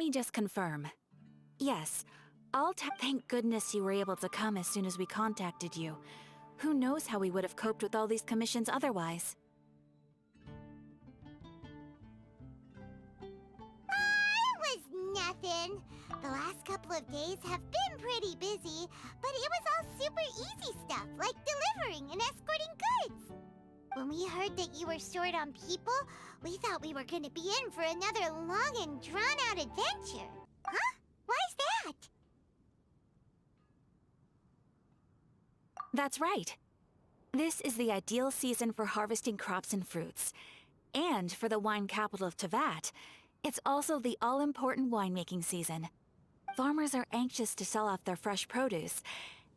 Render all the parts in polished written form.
me just confirm. Yes, thank goodness you were able to come as soon as we contacted you. Who knows how we would have coped with all these commissions otherwise? It was nothing. The last couple of days have been pretty busy, but it was all super easy stuff, like delivering and escorting goods. When we heard that you were short on people, we thought we were going to be in for another long and drawn-out adventure. Huh? Why's that? That's right. This is the ideal season for harvesting crops and fruits. And for the wine capital of Teyvat, it's also the all-important winemaking season. Farmers are anxious to sell off their fresh produce,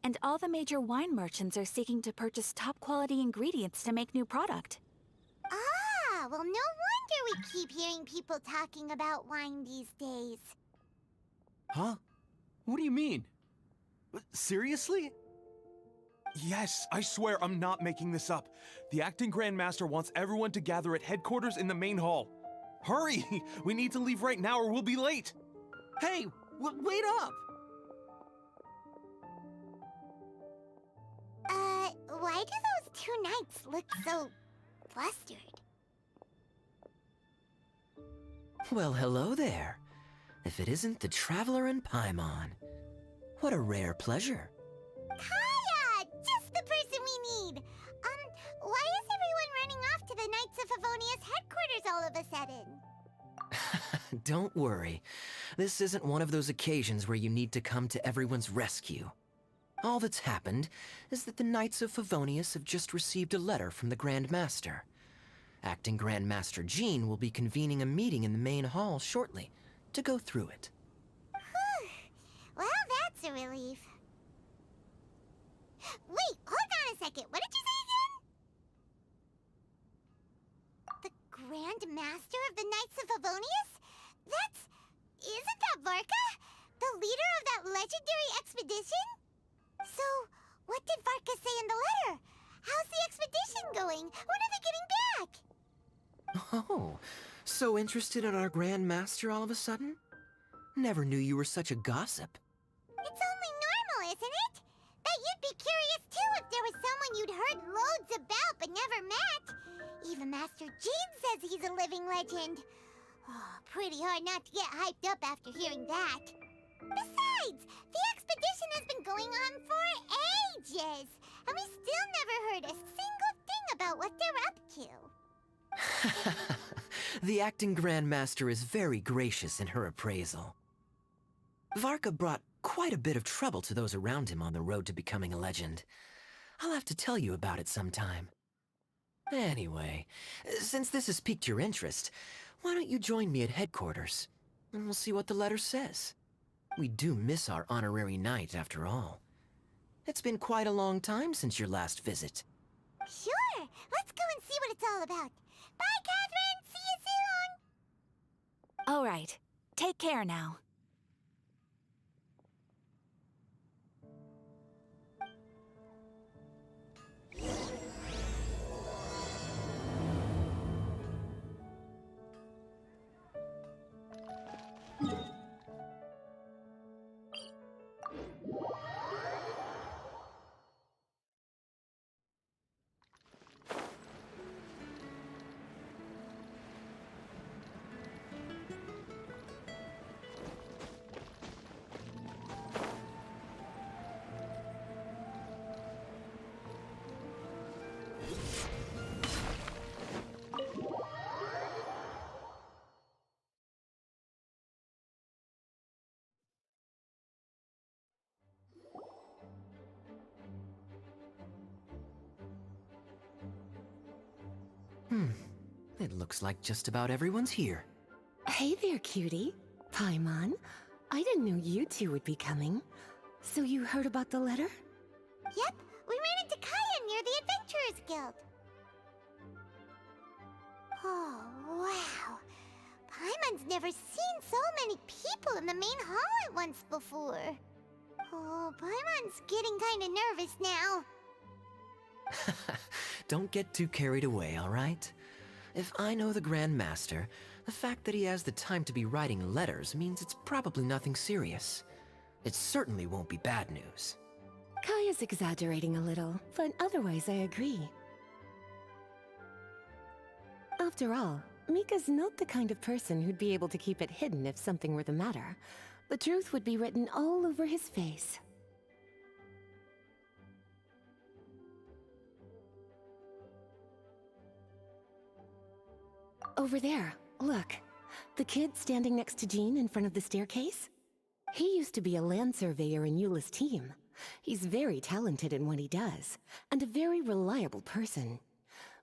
and all the major wine merchants are seeking to purchase top-quality ingredients to make new product. Ah, well, no wonder we keep hearing people talking about wine these days. Huh? What do you mean? Seriously? Yes, I swear I'm not making this up. The acting Grand Master wants everyone to gather at headquarters in the main hall. Hurry! We need to leave right now or we'll be late! Hey, wait up! Why do those two knights look so flustered? Well, hello there. If it isn't the Traveler and Paimon. What a rare pleasure. Kaya! Just the person we need! Why is everyone running off to the Knights of Favonius headquarters all of a sudden? Don't worry. This isn't one of those occasions where you need to come to everyone's rescue. All that's happened is that the Knights of Favonius have just received a letter from the Grand Master. Acting Grand Master Jean will be convening a meeting in the main hall shortly to go through it. Whew. Well, that's a relief. Wait, hold on a second. What did you say again? The Grand Master of the Knights of Favonius? Isn't that Varka? The leader of that legendary expedition? So, what did Varka say in the letter? How's the expedition going? When are they getting back? Oh, so interested in our Grand Master all of a sudden? Never knew you were such a gossip. It's only normal, isn't it? That you'd be curious too if there was someone you'd heard loads about but never met. Even Master Jean says he's a living legend. Oh, pretty hard not to get hyped up after hearing that. Besides, the expedition has been going on for ages, and we still never heard a single thing about what they're up to. The acting Grand Master is very gracious in her appraisal. Varka brought quite a bit of trouble to those around him on the road to becoming a legend. I'll have to tell you about it sometime. Anyway, since this has piqued your interest, why don't you join me at headquarters, and we'll see what the letter says. We do miss our honorary knight, after all. It's been quite a long time since your last visit. Sure, let's go and see what it's all about. Bye, Catherine! See you soon! All right. Take care now. It looks like just about everyone's here. Hey there, cutie. Paimon. I didn't know you two would be coming. So you heard about the letter? Yep, we ran into Kaya near the Adventurers Guild. Oh, wow. Paimon's never seen so many people in the main hall at once before. Oh, Paimon's getting kinda nervous now. Don't get too carried away, all right? If I know the Grand Master, The fact that he has the time to be writing letters means it's probably nothing serious. It certainly won't be bad news. Kaya's exaggerating a little, but otherwise I agree. After all, Mika's not the kind of person who'd be able to keep it hidden if something were the matter. The truth would be written all over his face. Over there, look. The kid standing next to Jean in front of the staircase? He used to be a land surveyor in Eula's team. He's very talented in what he does, and a very reliable person.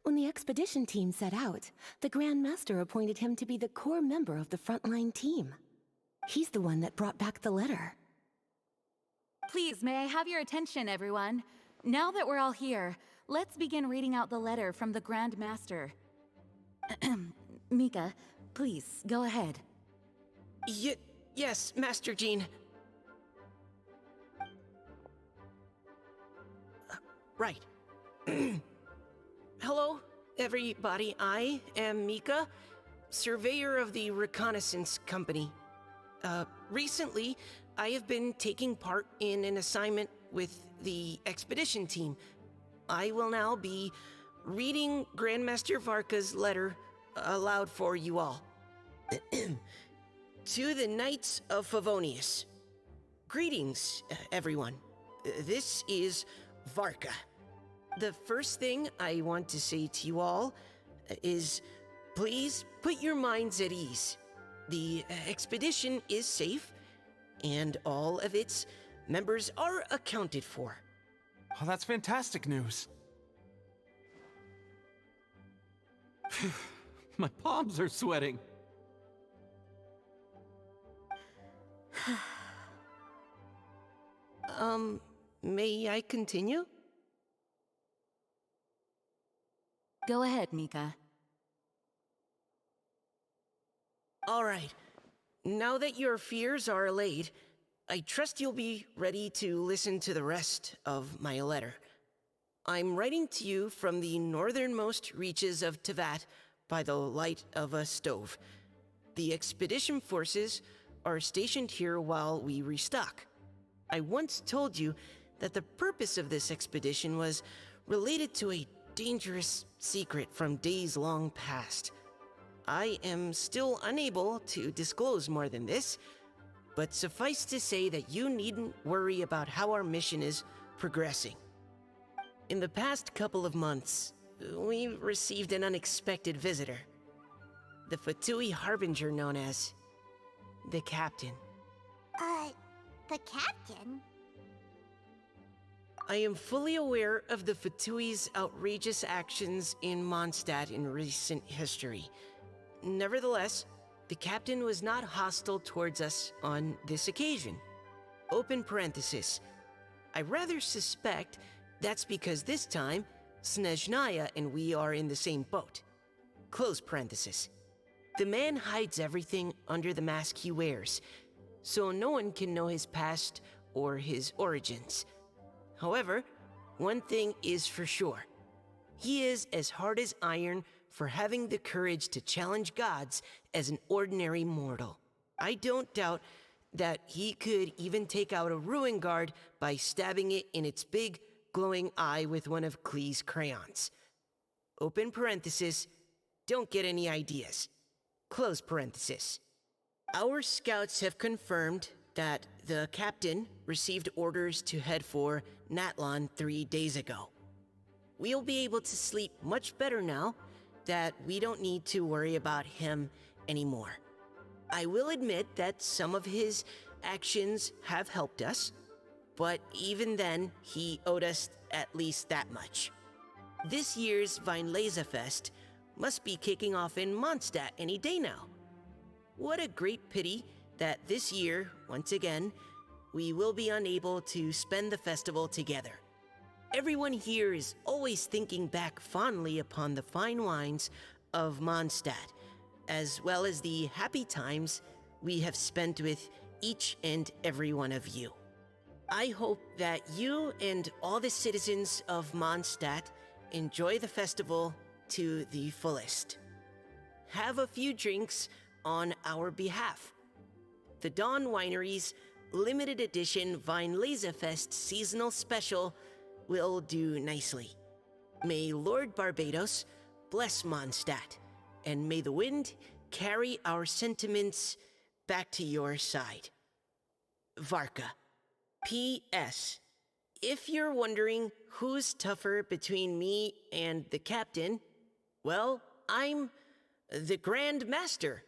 When the expedition team set out, the Grand Master appointed him to be the core member of the frontline team. He's the one that brought back the letter. Please, may I have your attention, everyone? Now that we're all here, let's begin reading out the letter from the Grand Master. Mika, please, go ahead. Yes, Master Jean. Right. Hello, everybody. I am Mika, surveyor of the Reconnaissance Company. Recently, I have been taking part in an assignment with the expedition team. I will now be reading Grandmaster Varka's letter aloud for you all. To the Knights of Favonius. Greetings, everyone. This is Varka. The first thing I want to say to you all is, please put your minds at ease. The expedition is safe, and all of its members are accounted for. Oh, that's fantastic news. My palms are sweating. May I continue? Go ahead, Mika. All right. Now that your fears are allayed, I trust you'll be ready to listen to the rest of my letter. I'm writing to you from the northernmost reaches of Tevat by the light of a stove. The expedition forces are stationed here while we restock. I once told you that the purpose of this expedition was related to a dangerous secret from days long past. I am still unable to disclose more than this, but suffice to say that you needn't worry about how our mission is progressing. In the past couple of months, we received an unexpected visitor. The Fatui Harbinger known as the Captain. The captain? I am fully aware of the Fatui's outrageous actions in Mondstadt in recent history. Nevertheless, the captain was not hostile towards us on this occasion. Open parenthesis. I rather suspect that's because this time, Snezhnaya and we are in the same boat. Close parenthesis. The man hides everything under the mask he wears, so no one can know his past or his origins. However, one thing is for sure. He is as hard as iron for having the courage to challenge gods as an ordinary mortal. I don't doubt that he could even take out a ruin guard by stabbing it in its big, glowing eye with one of Klee's crayons. Open parenthesis, don't get any ideas. Close parenthesis. Our scouts have confirmed that the captain received orders to head for Natlon 3 days ago. We'll be able to sleep much better now that we don't need to worry about him anymore. I will admit that some of his actions have helped us, but even then, he owed us at least that much. This year's Weinlesefest must be kicking off in Mondstadt any day now. What a great pity that this year, once again, we will be unable to spend the festival together. Everyone here is always thinking back fondly upon the fine wines of Mondstadt, as well as the happy times we have spent with each and every one of you. I hope that you and all the citizens of Mondstadt enjoy the festival to the fullest. have a few drinks on our behalf. The Dawn Winery's limited edition Weinlesefest seasonal special will do nicely. May Lord Barbados bless Mondstadt, and may the wind carry our sentiments back to your side. Varka. P.S. If you're wondering who's tougher between me and the captain, well, I'm the Grand Master.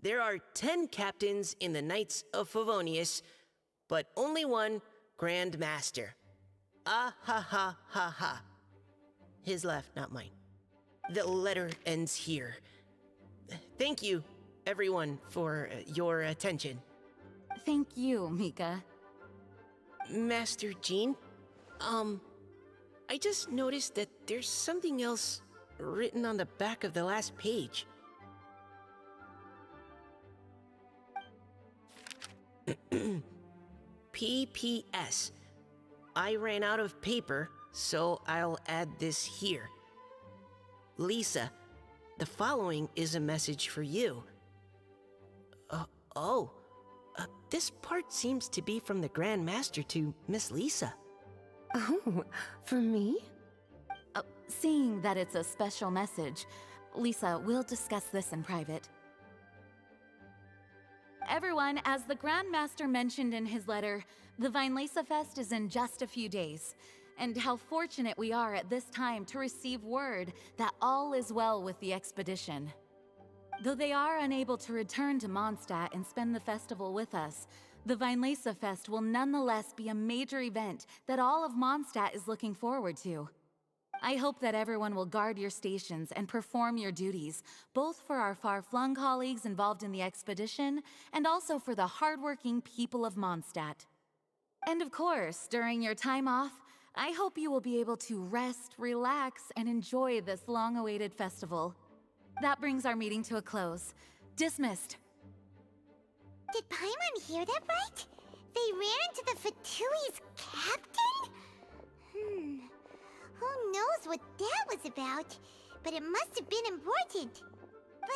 There are 10 captains in the Knights of Favonius, but only one Grand Master. Ah ha ha ha ha. His laugh, not mine. The letter ends here. Thank you, everyone, for your attention. Thank you, Mika. Master Jean, I just noticed that there's something else written on the back of the last page. PPS. I ran out of paper, so I'll add this here. Lisa, the following is a message for you. This part seems to be from the Grand Master to Miss Lisa. Oh, for me? Seeing that it's a special message, Lisa, we'll discuss this in private. Everyone, as the Grand Master mentioned in his letter, the Weinlesefest is in just a few days. And how fortunate we are at this time to receive word that all is well with the expedition. Though they are unable to return to Mondstadt and spend the festival with us, the Weinlesefest will nonetheless be a major event that all of Mondstadt is looking forward to. I hope that everyone will guard your stations and perform your duties, both for our far-flung colleagues involved in the expedition and also for the hardworking people of Mondstadt. And of course, during your time off, I hope you will be able to rest, relax, and enjoy this long-awaited festival. That brings our meeting to a close. Dismissed. Did Paimon hear that right? They ran into the Fatui's captain? Who knows what that was about? But it must have been important. But,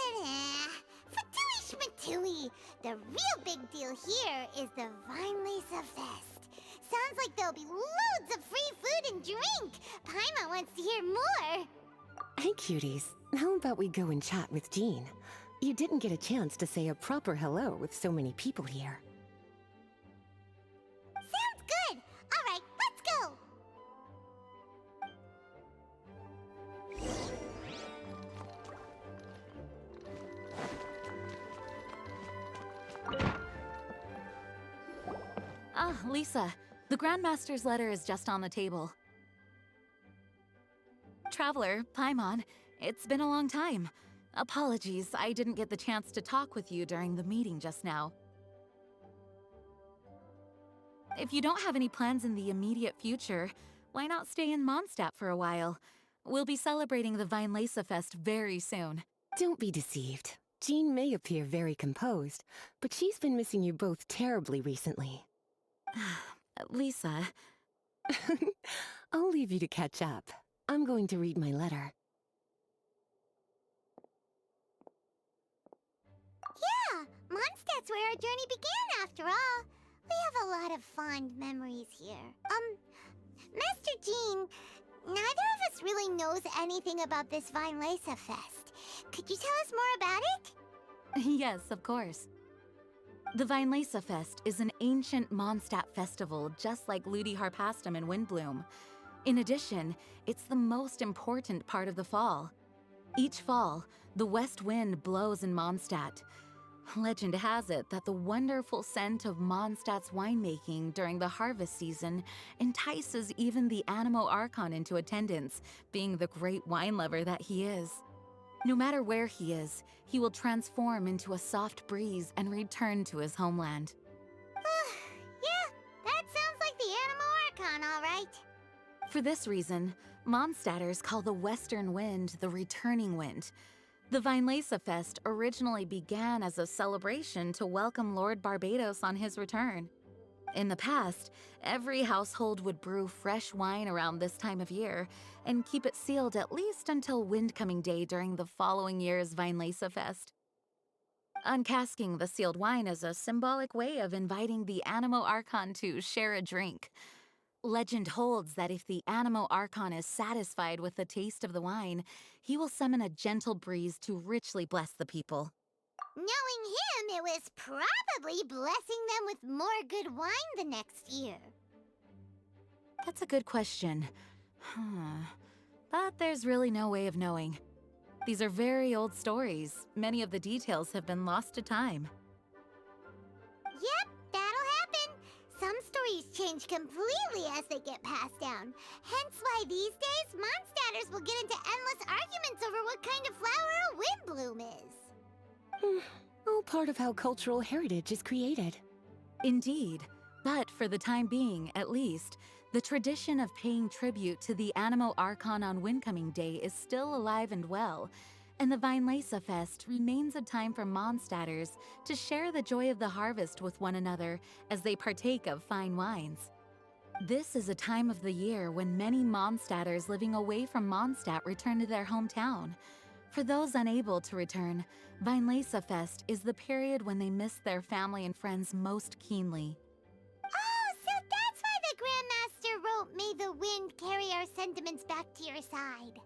Fatui Schmatui! The real big deal here is the Weinlesefest. Sounds like there'll be loads of free food and drink. Paimon wants to hear more. Hey, cuties. How about we go and chat with Jean? You didn't get a chance to say a proper hello with so many people here. Sounds good. All right, let's go. Lisa, the Grandmaster's letter is just on the table. Traveler, Paimon, it's been a long time. Apologies, I didn't get the chance to talk with you during the meeting just now. If you don't have any plans in the immediate future, why not stay in Mondstadt for a while? We'll be celebrating the Weinlesefest very soon. Don't be deceived. Jean may appear very composed, but she's been missing you both terribly recently. Lisa... I'll leave you to catch up. I'm going to read my letter. Yeah, Mondstadt's where our journey began after all. We have a lot of fond memories here. Master Jean, neither of us really knows anything about this Weinlesefest. Could you tell us more about it? Yes, of course. The Weinlesefest is an ancient Mondstadt festival just like Ludi Harpastum and Windbloom. In addition, it's the most important part of the fall. Each fall, the west wind blows in Mondstadt. Legend has it that the wonderful scent of Mondstadt's winemaking during the harvest season entices even the Animo Archon into attendance, being the great wine lover that he is. No matter where he is, he will transform into a soft breeze and return to his homeland. Yeah, that sounds like the Animo Archon, all right. For this reason, Mondstadters call the western wind the returning wind. The Weinlesefest originally began as a celebration to welcome Lord Barbados on his return. In the past, every household would brew fresh wine around this time of year and keep it sealed at least until Windcoming Day during the following year's Weinlese Fest. Uncasking the sealed wine is a symbolic way of inviting the Animo Archon to share a drink. Legend holds that if the Animo Archon is satisfied with the taste of the wine, he will summon a gentle breeze to richly bless the people. Knowing him, it was probably blessing them with more good wine the next year. That's a good question. But there's really no way of knowing. These are very old stories. Many of the details have been lost to time. Yep, that'll happen. Some stories change completely as they get passed down. Hence why these days, Mondstadters will get into endless arguments over what kind of flower a windbloom is. All part of how cultural heritage is created. Indeed. But for the time being, at least, the tradition of paying tribute to the Animo Archon on Windcoming Day is still alive and well, and the Weinlese Fest remains a time for Mondstadters to share the joy of the harvest with one another as they partake of fine wines. This is a time of the year when many Mondstadters living away from Mondstadt return to their hometown. For those unable to return, Weinlese Fest is the period when they miss their family and friends most keenly. Oh, so that's why the Grandmaster wrote, "May the wind carry our sentiments back to your side."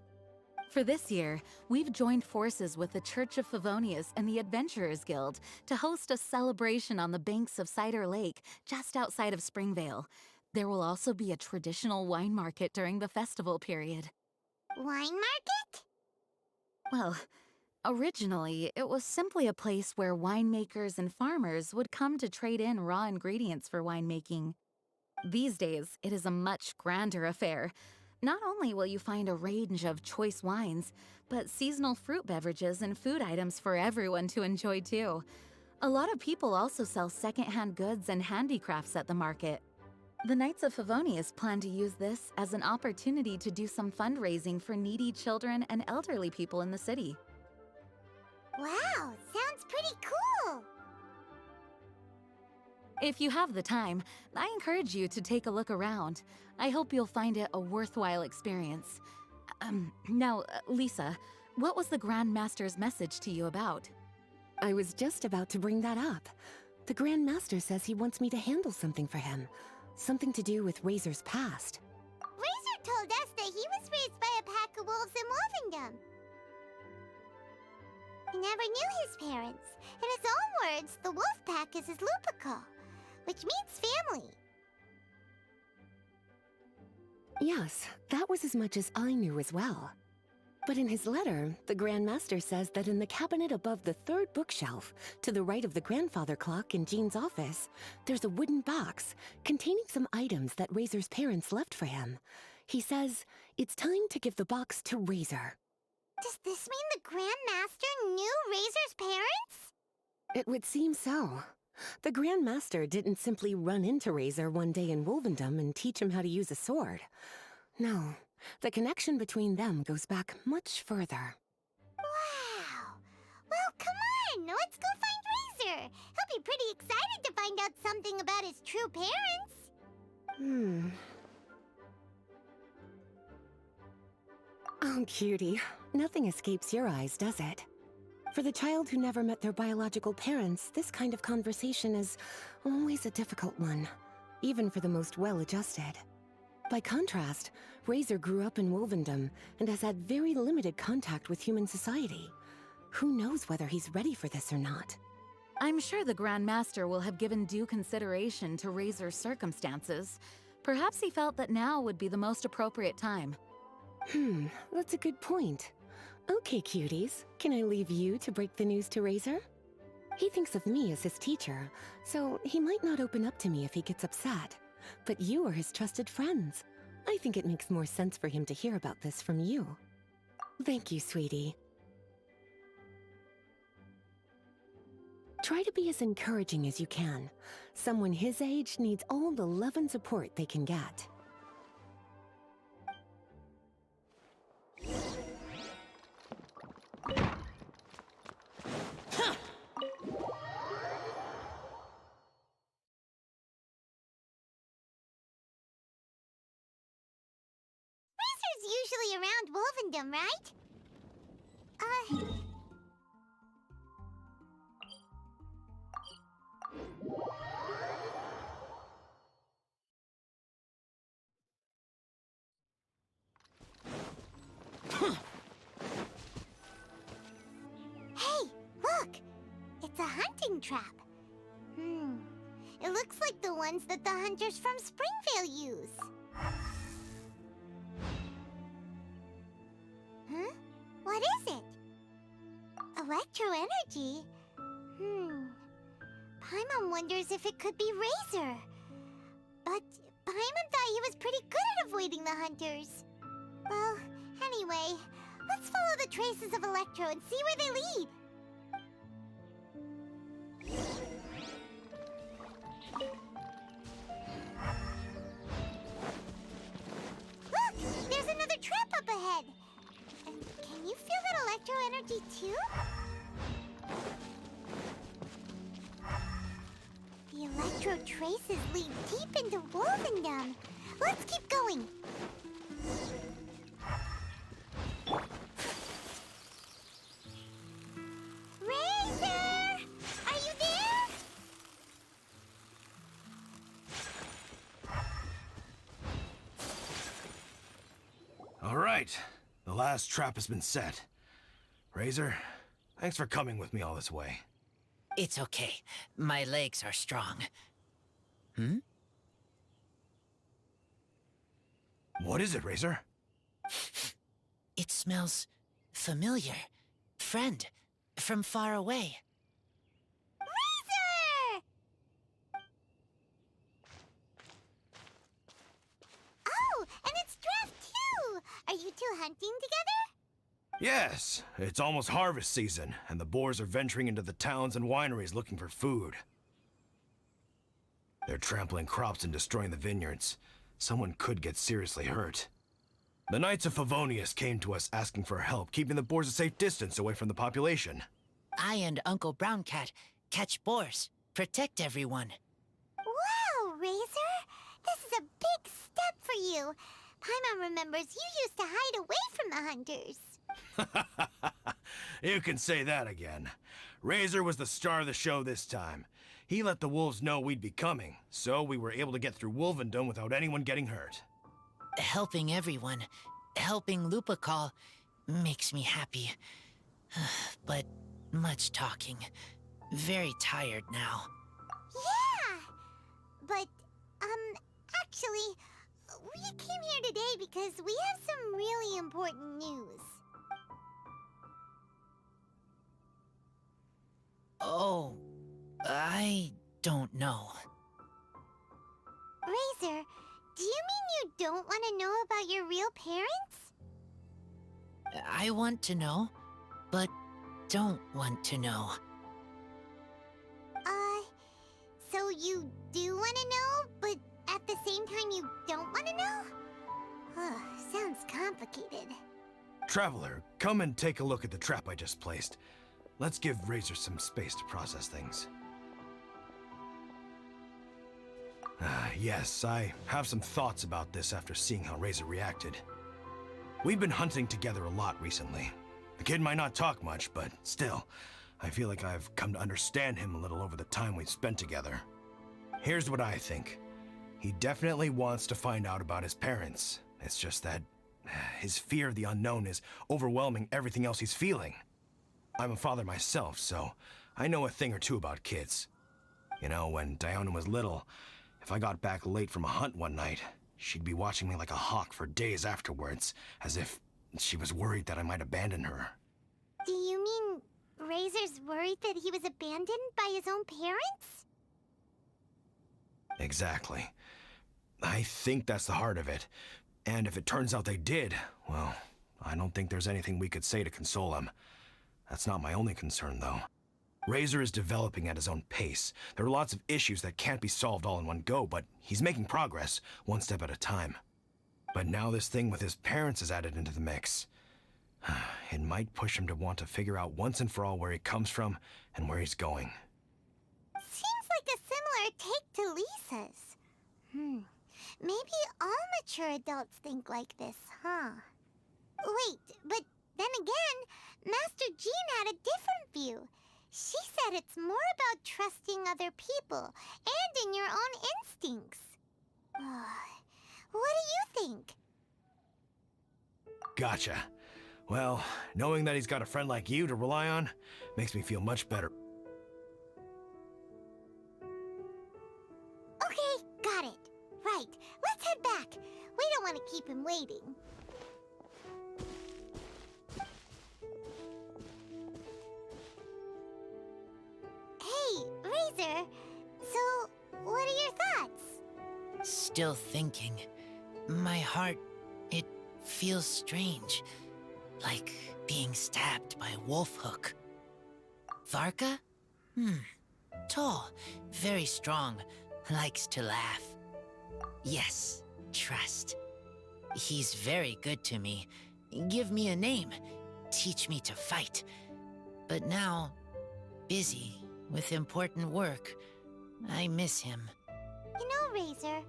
For this year, we've joined forces with the Church of Favonius and the Adventurers Guild to host a celebration on the banks of Cider Lake, just outside of Springvale. There will also be a traditional wine market during the festival period. Wine market? Well, originally, it was simply a place where winemakers and farmers would come to trade in raw ingredients for winemaking. These days, it is a much grander affair. Not only will you find a range of choice wines, but seasonal fruit beverages and food items for everyone to enjoy too. A lot of people also sell secondhand goods and handicrafts at the market. The Knights of Favonius plan to use this as an opportunity to do some fundraising for needy children and elderly people in the city. Wow, sounds pretty cool. If you have the time, I encourage you to take a look around. I hope you'll find it a worthwhile experience. Now, Lisa, what was the Grand Master's message to you about? I was just about to bring that up. The Grand Master says he wants me to handle something for him. Something to do with Razor's past. Razor told us that he was raised by a pack of wolves in Wolvendom. He never knew his parents. In his own words, the wolf pack is his lupical, which means family. Yes, that was as much as I knew as well. But in his letter, the Grand Master says that in the cabinet above the third bookshelf, to the right of the grandfather clock in Jean's office, there's a wooden box containing some items that Razor's parents left for him. He says it's time to give the box to Razor. Does this mean the Grand Master knew Razor's parents? It would seem so. The Grand Master didn't simply run into Razor one day in Wolvendom and teach him how to use a sword. No, the connection between them goes back much further. Wow. Well, come on, let's go find Razor. He'll be pretty excited to find out something about his true parents. Oh, cutie. Nothing escapes your eyes, does it? For the child who never met their biological parents, this kind of conversation is always a difficult one, even for the most well-adjusted. By contrast, Razor grew up in Wolvendom and has had very limited contact with human society. Who knows whether he's ready for this or not? I'm sure the Grand Master will have given due consideration to Razor's circumstances. Perhaps he felt that now would be the most appropriate time. That's a good point. Okay, cuties, can I leave you to break the news to Razor? He thinks of me as his teacher, so he might not open up to me if he gets upset. But you are his trusted friends. I think it makes more sense for him to hear about this from you. Thank you, sweetie. Try to be as encouraging as you can. Someone his age needs all the love and support they can get. He's usually around Wolvendom, right? Hey, look! It's a hunting trap. It looks like the ones that the hunters from Springvale use. Huh? What is it? Electro energy? Paimon wonders if it could be Razor. But Paimon thought he was pretty good at avoiding the hunters. Well, anyway, let's follow the traces of Electro and see where they lead. Look! There's another trap up ahead! Can you feel that electro energy too? The electro traces lead deep into Wolvendom. Let's keep going. Razor! Are you there? All right. The last trap has been set. Razor, thanks for coming with me all this way. It's okay. My legs are strong. What is it, Razor? It smells familiar. Friend, from far away. Razor! Oh, and it's Draft too! Are you two hunting together? Yes, it's almost harvest season, and the boars are venturing into the towns and wineries looking for food. They're trampling crops and destroying the vineyards. Someone could get seriously hurt. The Knights of Favonius came to us asking for help, keeping the boars a safe distance away from the population. I and Uncle Brown Cat catch boars, protect everyone. Wow, Razor! This is a big step for you. Paimon remembers you used to hide away from the hunters. You can say that again. Razor was the star of the show this time. He let the wolves know we'd be coming, so we were able to get through Wolvendom without anyone getting hurt. Helping everyone, helping Lupical, makes me happy. But much talking. Very tired now. Yeah! But, actually, we came here today because we have some really important news. Oh, I don't know. Razor, do you mean you don't want to know about your real parents? I want to know, but don't want to know. So you do want to know, but at the same time you don't want to know? Sounds complicated. Traveler, come and take a look at the trap I just placed. Let's give Razor some space to process things. Yes, I have some thoughts about this after seeing how Razor reacted. We've been hunting together a lot recently. The kid might not talk much, but still, I feel like I've come to understand him a little over the time we've spent together. Here's what I think. He definitely wants to find out about his parents. It's just that his fear of the unknown is overwhelming everything else he's feeling. I'm a father myself, so I know a thing or two about kids. You know, when Diona was little, if I got back late from a hunt one night, she'd be watching me like a hawk for days afterwards, as if she was worried that I might abandon her. Do you mean Razor's worried that he was abandoned by his own parents? Exactly. I think that's the heart of it. And if it turns out they did, well, I don't think there's anything we could say to console him. That's not my only concern, though. Razor is developing at his own pace. There are lots of issues that can't be solved all in one go, but he's making progress, one step at a time. But now this thing with his parents is added into the mix. It might push him to want to figure out once and for all where he comes from and where he's going. Seems like a similar take to Lisa's. Maybe all mature adults think like this, huh? Wait, but then again, Master Jean had a different view. She said it's more about trusting other people and in your own instincts. What do you think? Gotcha. Well, knowing that he's got a friend like you to rely on makes me feel much better. Okay, got it. Right, let's head back. We don't want to keep him waiting. Hey, Razor. So, what are your thoughts? Still thinking. My heart, it feels strange. Like being stabbed by a wolf hook. Varka? Tall, very strong, likes to laugh. Yes, trust. He's very good to me. Give me a name. Teach me to fight. But now, busy with important work. I miss him. You know, Razor,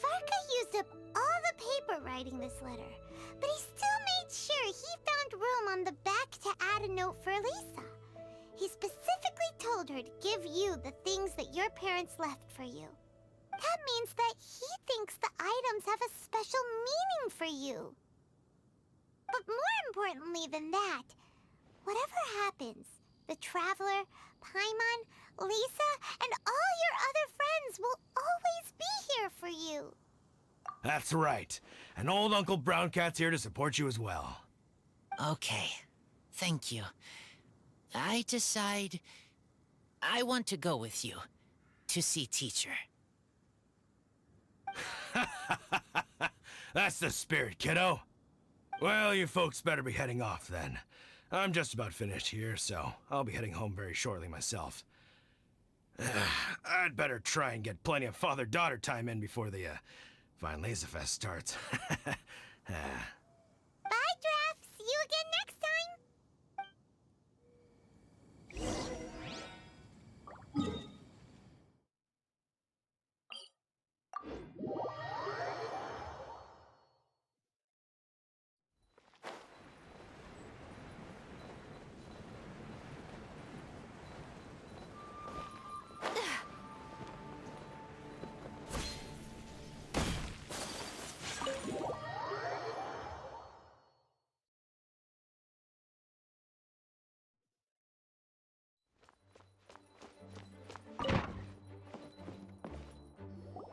Varka used up all the paper writing this letter, but he still made sure he found room on the back to add a note for Lisa. He specifically told her to give you the things that your parents left for you. That means that he thinks the items have a special meaning for you. But more importantly than that, whatever happens, the Traveler, Paimon, Lisa, and all your other friends will always be here for you. That's right. And old Uncle Brown Cat's here to support you as well. Okay, thank you. I decide I want to go with you to see teacher. That's the spirit, kiddo. Well, you folks better be heading off then. I'm just about finished here, so I'll be heading home very shortly myself. I'd better try and get plenty of father-daughter time in before the Fine Laser Fest starts. Bye, Draft. See you again next time.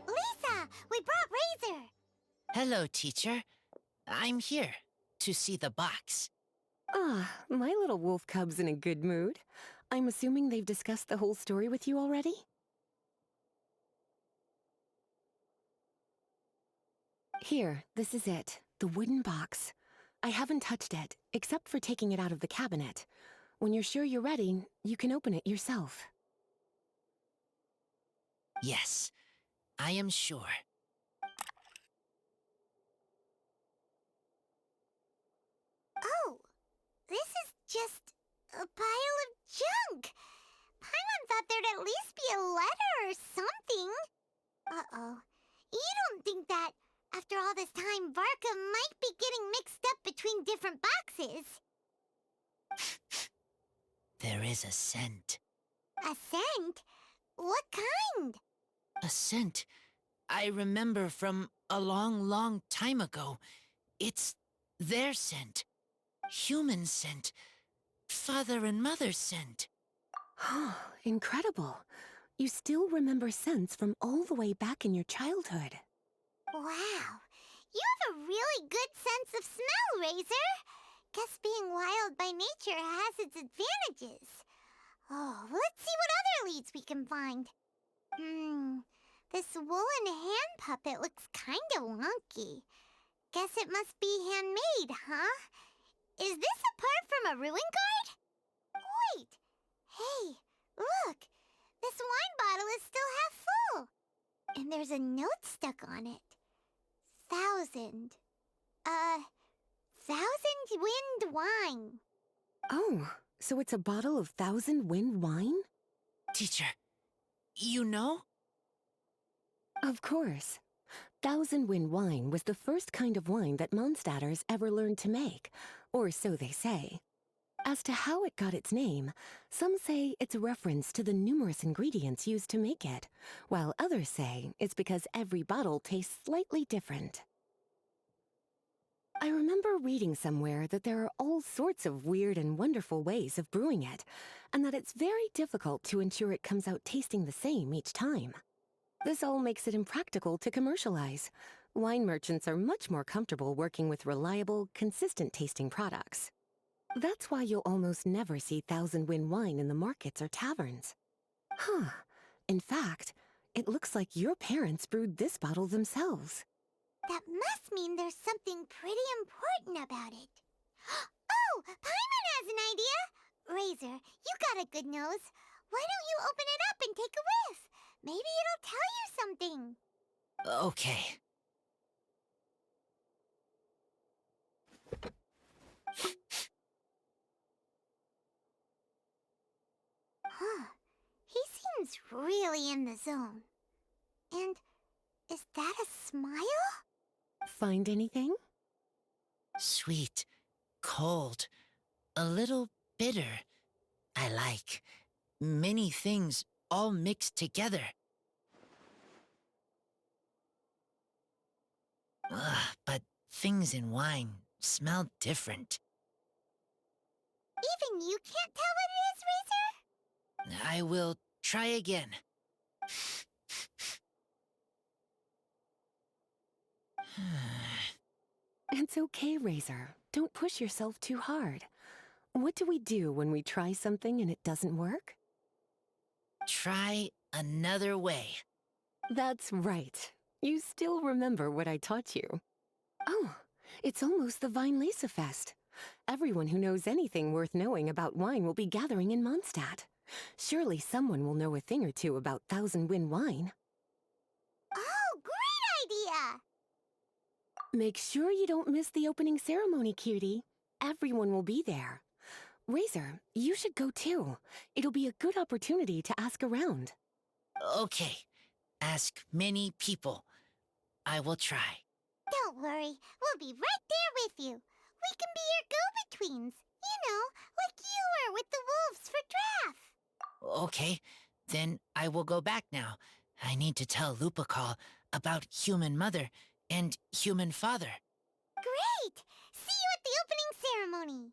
Lisa, we brought Razor. Hello, teacher. I'm here to see the box. Ah, my little wolf cub's in a good mood. I'm assuming they've discussed the whole story with you already? Here, this is it. The wooden box. I haven't touched it, except for taking it out of the cabinet. When you're sure you're ready, you can open it yourself. Yes, I am sure. Oh, this is just a pile of junk. Paimon thought there'd at least be a letter or something. Uh-oh. You don't think that, after all this time, Varka might be getting mixed up between different boxes? There is a scent. A scent? What kind? A scent I remember from a long, long time ago. It's their scent. Human scent. Father and mother scent. Oh, incredible. You still remember scents from all the way back in your childhood. Wow. You have a really good sense of smell, Razor. Guess being wild by nature has its advantages. Oh, let's see what other leads we can find. This woolen hand puppet looks kinda wonky. Guess it must be handmade, huh? Is this a part from a ruin guard? Wait! Hey, look! This wine bottle is still half full! And there's a note stuck on it. 1,000. 1,000 wind wine. Oh, so it's a bottle of 1,000 wind wine? Teacher, you know? Of course. Thousand Wind wine was the first kind of wine that Mondstadters ever learned to make, or so they say. As to how it got its name, some say it's a reference to the numerous ingredients used to make it, while others say it's because every bottle tastes slightly different. I remember reading somewhere that there are all sorts of weird and wonderful ways of brewing it, and that it's very difficult to ensure it comes out tasting the same each time. This all makes it impractical to commercialize. Wine merchants are much more comfortable working with reliable, consistent-tasting products. That's why you'll almost never see Thousand Wind wine in the markets or taverns. Huh. In fact, it looks like your parents brewed this bottle themselves. That must mean there's something pretty important about it. Oh, Paimon has an idea! Razor, you got a good nose. Why don't you open it up and take a whiff? Maybe it'll tell you something. Okay. Huh. He seems really in the zone. And is that a smile? Find anything? Sweet, cold, a little bitter. I like many things all mixed together. But things in wine smell different. Even you can't tell what it is, Razor? I will try again. It's okay, Razor. Don't push yourself too hard. What do we do when we try something and it doesn't work? Try another way. That's right. You still remember what I taught you. Oh, it's almost the Weinlese Fest. Everyone who knows anything worth knowing about wine will be gathering in Mondstadt. Surely someone will know a thing or two about Thousand Wind wine. Oh, great idea! Make sure you don't miss the opening ceremony, cutie. Everyone will be there. Razor, you should go too. It'll be a good opportunity to ask around. Okay. Ask many people. I will try. Don't worry, we'll be right there with you. We can be your go-betweens. You know, like you were with the wolves for Draff. Okay, then I will go back now. I need to tell Lupacol about Human Mother and Human Father. Great! See you at the opening ceremony.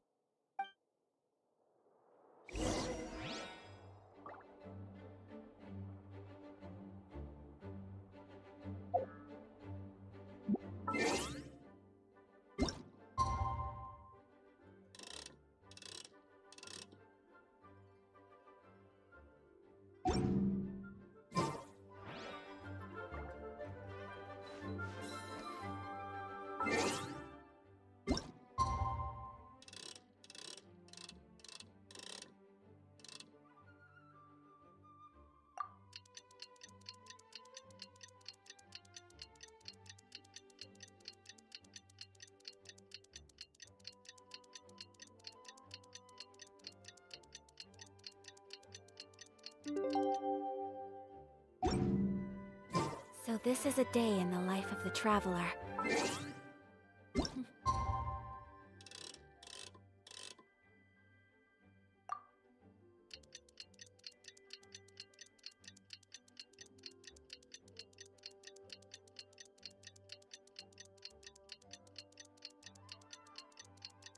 So this is a day in the life of the traveler.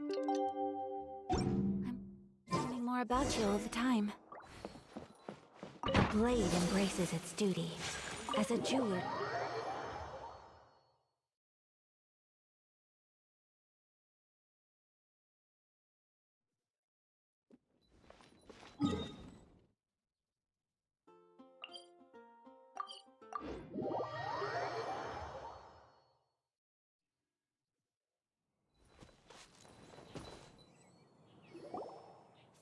I'm learning more about you all the time. A blade embraces its duty. As a jeweler...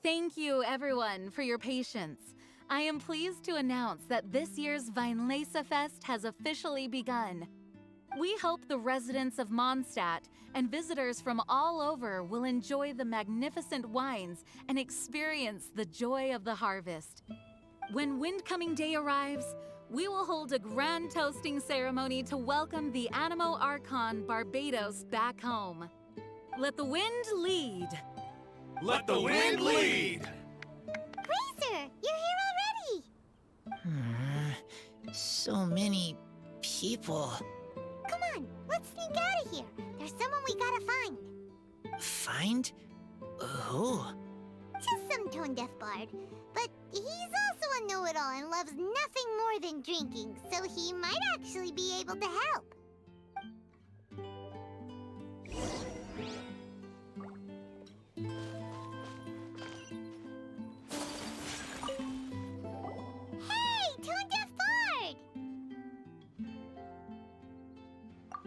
Thank you, everyone, for your patience. I am pleased to announce that this year's Weinlese Fest has officially begun. We hope the residents of Mondstadt and visitors from all over will enjoy the magnificent wines and experience the joy of the harvest. When Windcoming Day arrives, we will hold a grand toasting ceremony to welcome the Animo Archon Barbados back home. Let the wind lead. Let the wind lead! Razor, you're here already! So many people. Come on, let's sneak out of here. There's someone we gotta find. Find? Who? Just some tone-deaf bard. But he's also a know-it-all and loves nothing more than drinking, so he might actually be able to help. Hey, tone-deaf bard!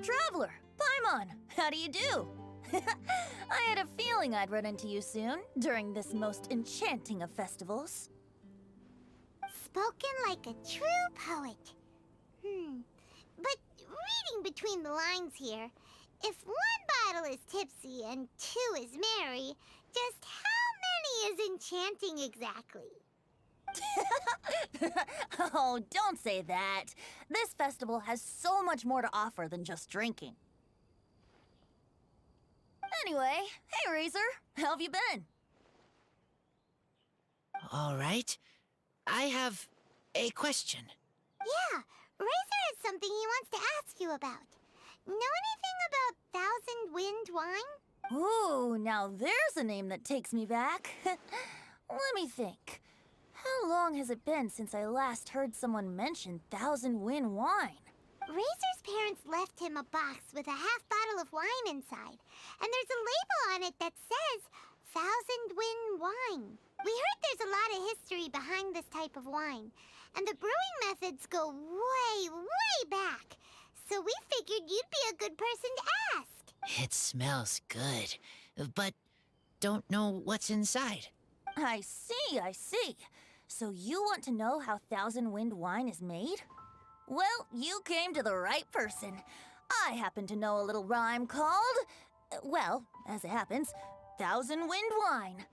Traveler, Paimon, how do you do? I had a feeling I'd run into you soon, during this most enchanting of festivals. Spoken like a true poet. But reading between the lines here, if one bottle is tipsy and two is merry, just how many is enchanting exactly? Oh, don't say that. This festival has so much more to offer than just drinking. Anyway, hey Razor, how have you been? All right. I have a question. Yeah, Razor has something he wants to ask you about. Know anything about Thousand Wind wine? Ooh, now there's a name that takes me back. Let me think. How long has it been since I last heard someone mention Thousand Wind wine? Razor's parents left him a box with a half bottle of wine inside, and there's a label on it that says Thousand Wind wine. We heard there's a lot of history behind this type of wine, and the brewing methods go way, way back. So we figured you'd be a good person to ask. It smells good, but don't know what's inside. I see, I see. So you want to know how Thousand Wind wine is made? Well, you came to the right person. I happen to know a little rhyme called, well, as it happens, Thousand Wind wine.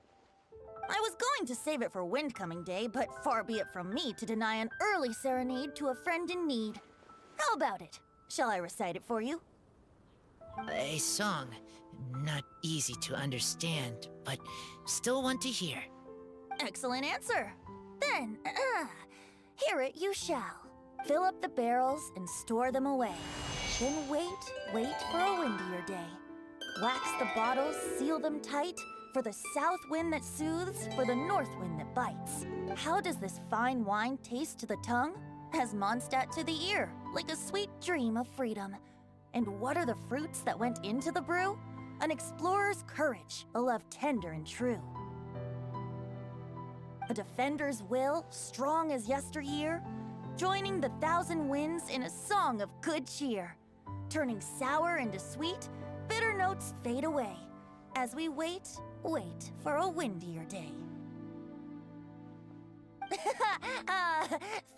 I was going to save it for Windcoming Day, but far be it from me to deny an early serenade to a friend in need. How about it? Shall I recite it for you? A song. Not easy to understand, but still want to hear. Excellent answer. Then, hear it you shall. Fill up the barrels and store them away. Then wait for a windier day. Wax the bottles, seal them tight, for the south wind that soothes, for the north wind that bites. How does this fine wine taste to the tongue? As Mondstadt to the ear, like a sweet dream of freedom. And what are the fruits that went into the brew? An explorer's courage, a love tender and true. A defender's will, strong as yesteryear, joining the thousand winds in a song of good cheer. Turning sour into sweet, bitter notes fade away, as we wait for a windier day.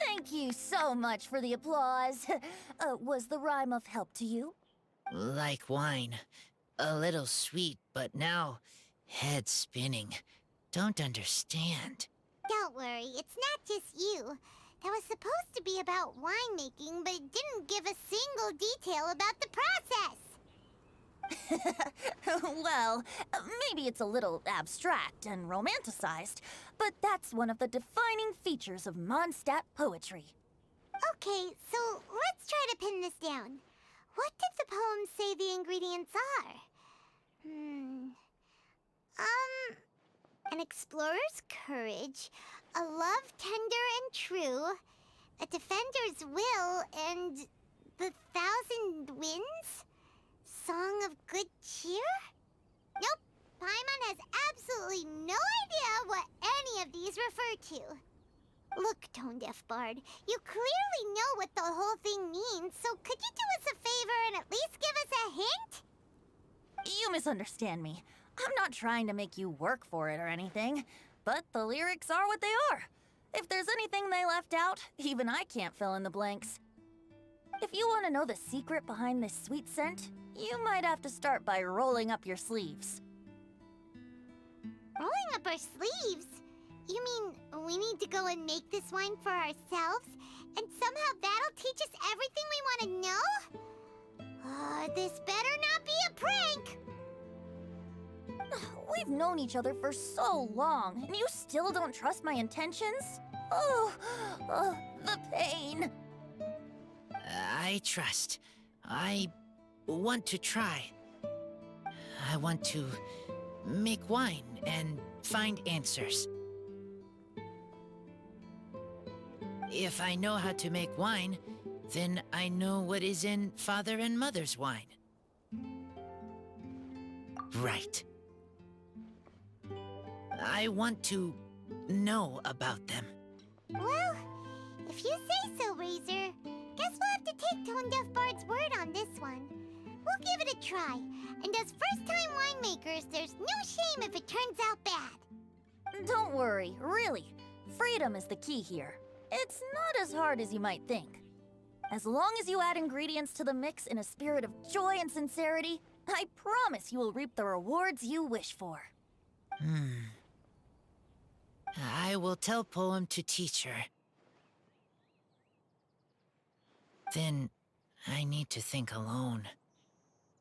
Thank you so much for the applause. Was the rhyme of help to you? Like wine. A little sweet, but now head spinning. Don't understand. Don't worry, it's not just you. That was supposed to be about winemaking, but it didn't give a single detail about the process. Well, maybe it's a little abstract and romanticized, but that's one of the defining features of Mondstadt poetry. Okay, so let's try to pin this down. What did the poem say the ingredients are? An explorer's courage, a love tender and true, a defender's will, and the thousand winds? Song of good cheer? Nope, Paimon has absolutely no idea what any of these refer to. Look, Tone-Deaf Bard, you clearly know what the whole thing means, so could you do us a favor and at least give us a hint? You misunderstand me. I'm not trying to make you work for it or anything, but the lyrics are what they are. If there's anything they left out, even I can't fill in the blanks. If you want to know the secret behind this sweet scent, you might have to start by rolling up your sleeves. Rolling up our sleeves? You mean we need to go and make this wine for ourselves And somehow that'll teach us everything we want to know? This better not be a prank! We've known each other for so long, and you still don't trust my intentions? Oh, the pain. I trust. I want to try. I want to make wine and find answers. If I know how to make wine, then I know what is in Father and Mother's wine. Right. I want to know about them. Well, if you say so, Razor. Guess we'll have to take Tone Deaf Bard's word on this one. We'll give it a try. And as first-time winemakers, there's no shame if it turns out bad. Don't worry, really. Freedom is the key here. It's not as hard as you might think. As long as you add ingredients to the mix in a spirit of joy and sincerity, I promise you will reap the rewards you wish for. I will tell Poem to teach her. Then I need to think alone.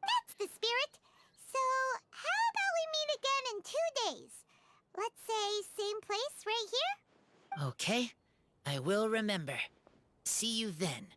That's the spirit. So, how about we meet again in 2 days? Let's say same place right here? Okay, I will remember. See you then.